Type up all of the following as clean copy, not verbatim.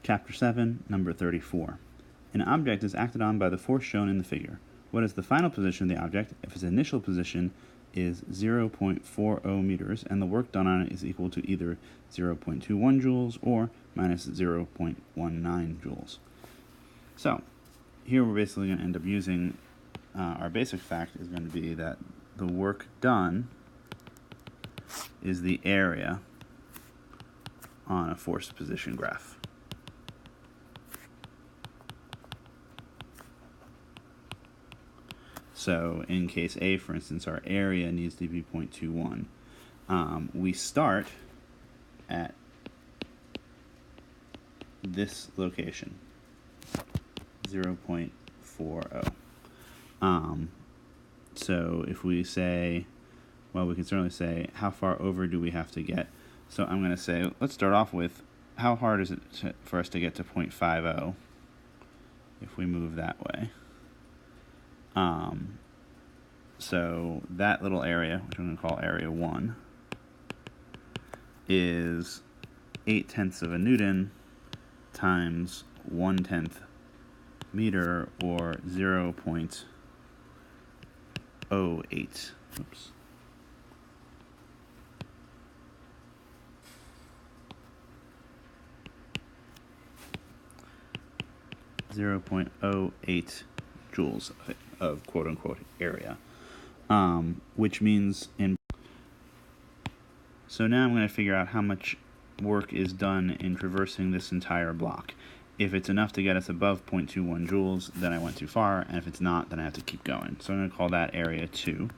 Chapter 7, Number 34. An object is acted on by the force shown in the figure. What is the final position of the object if its initial position is 0.40 meters and the work done on it is equal to either 0.21 joules or minus 0.19 joules? So, here we're basically going to end up using our basic fact is going to be that the work done is the area on a force position graph. So in case A, for instance, our area needs to be 0.21. We start at this location, 0.40. So if we say, well, we can certainly say, how far over do we have to get? So I'm going to say, let's start off with, how hard is it for us to get to 0.50 if we move that way? So that little area, which I'm going to call area 1, is 0.8 of a Newton times 1/10 meter, or 0.08. Oops. .08 joules of quote-unquote area, which means so now I'm going to figure out how much work is done in traversing this entire block. If it's enough to get us above 0.21 joules, then I went too far, and if it's not, then I have to keep going. So I'm going to call that area 2,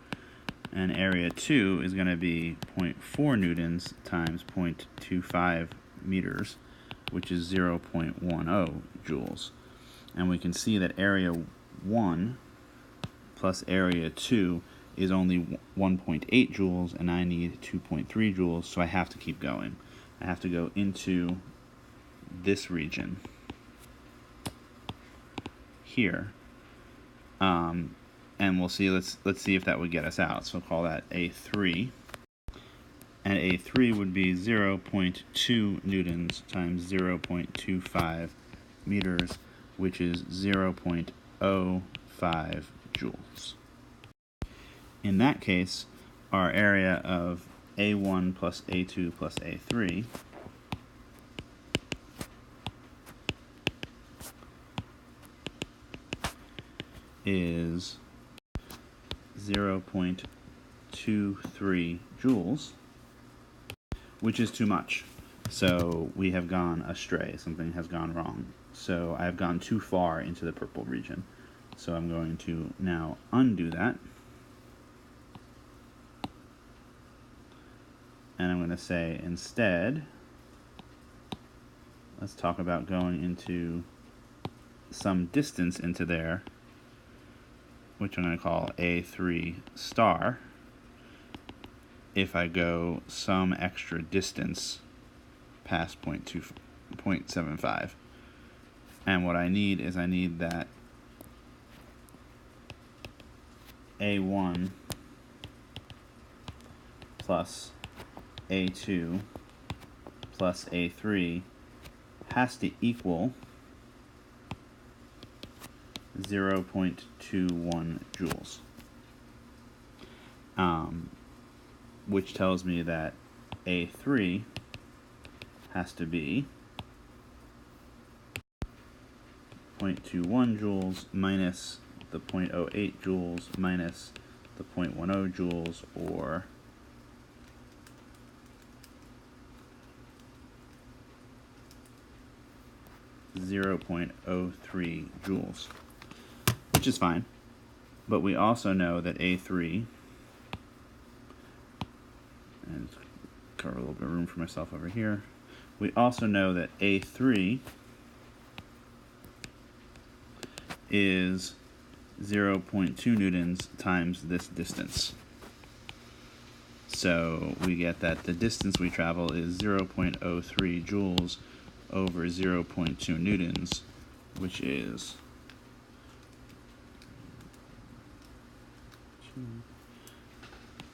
and area 2 is going to be 0.4 newtons times 0.25 meters, which is 0.10 joules. And we can see that area 1 plus area 2 is only 1.8 joules, and I need 2.3 joules, so I have to keep going. I have to go into this region here, and we'll see. Let's see if that would get us out. So we'll call that A3, and A3 would be 0.2 newtons times 0.25 meters, which is 0.05 joules. In that case, our area of A1 plus A2 plus A3 is 0.23 joules, which is too much. So we have gone astray. Something has gone wrong. So I have gone too far into the purple region. So I'm going to now undo that. And I'm going to say instead, let's talk about going into some distance into there, which I'm going to call A3 star, if I go some extra distance past 0.75. And what I need is I need that A1 plus A2 plus A3 has to equal 0.21 joules, which tells me that A3 has to be 0.21 joules minus the 0.08 joules minus the 0.10 joules, or 0.03 joules, which is fine. But we also know that A3, and cover a little bit of room for myself over here, we also know that A3 is 0.2 newtons times this distance. So we get that the distance we travel is 0.03 joules over 0.2 newtons, which is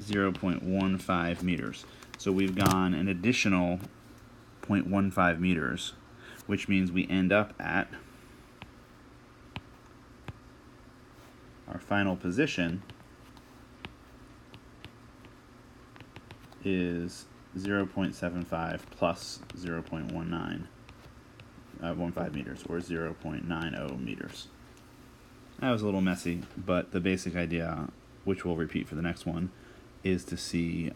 0.15 meters. So we've gone an additional 0.15 meters, which means we end up at our final position is 0.75 plus 0.15 meters, or 0.90 meters. That was a little messy, but the basic idea, which we'll repeat for the next one, is to see,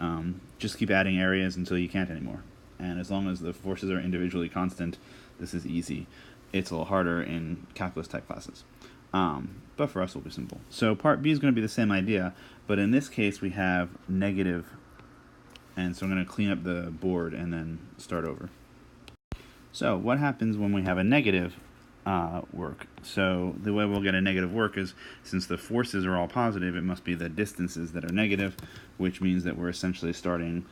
just keep adding areas until you can't anymore. And as long as the forces are individually constant, this is easy. It's a little harder in calculus type classes. But for us, it'll be simple. So part B is going to be the same idea, but in this case we have negative, and so I'm going to clean up the board and then start over. So what happens when we have a negative work? So the way we'll get a negative work is, since the forces are all positive, it must be the distances that are negative, which means that we're essentially starting,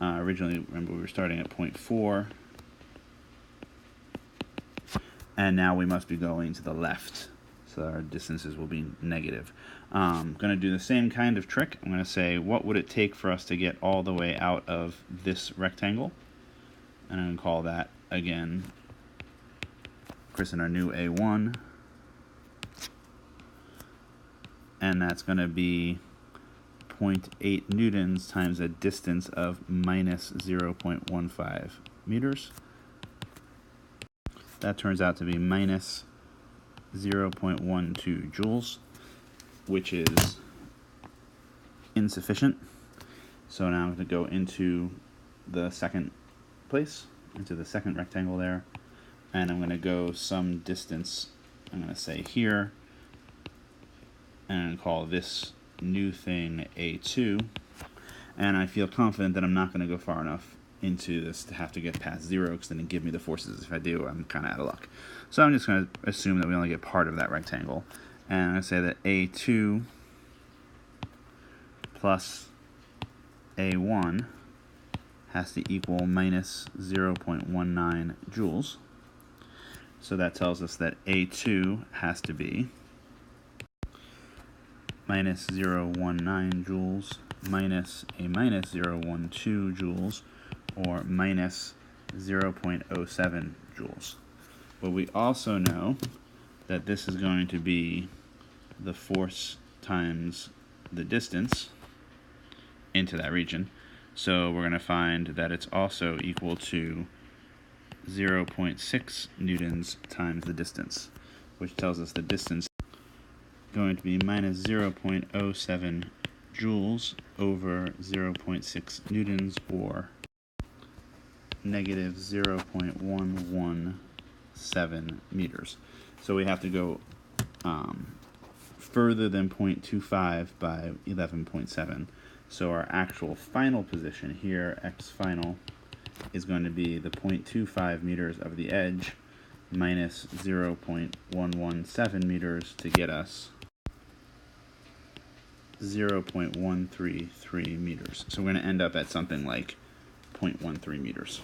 originally, remember, we were starting at 0.4, and now we must be going to the left, so our distances will be negative. I'm going to do the same kind of trick. I'm going to say, what would it take for us to get all the way out of this rectangle? And I'm going to call that, again, christen our new A1, and that's going to be 0.8 newtons times a distance of minus 0.15 meters. That turns out to be minus 0.12 joules, which is insufficient. So now I'm going to go into the second place, into the second rectangle there, and I'm going to go some distance. I'm going to say here, and I'm going to call this new thing A2, and I feel confident that I'm not going to go far enough into this to have to get past 0, because then it give me the forces. If I do, I'm kind of out of luck. So I'm just going to assume that we only get part of that rectangle, and I'm going to say that A2 plus A1 has to equal minus 0.19 joules. So that tells us that A2 has to be minus 0.19 joules minus a minus 0.12 joules, or minus 0.07 joules. But we also know that this is going to be the force times the distance into that region. So we're going to find that it's also equal to 0.6 newtons times the distance, which tells us the distance is going to be minus 0.07 joules over 0.6 newtons, or negative 0.117 meters. So we have to go further than 0.25 by 11.7. So our actual final position here, x final, is going to be the 0.25 meters of the edge minus 0.117 meters to get us 0.133 meters. So we're going to end up at something like 0.13 meters.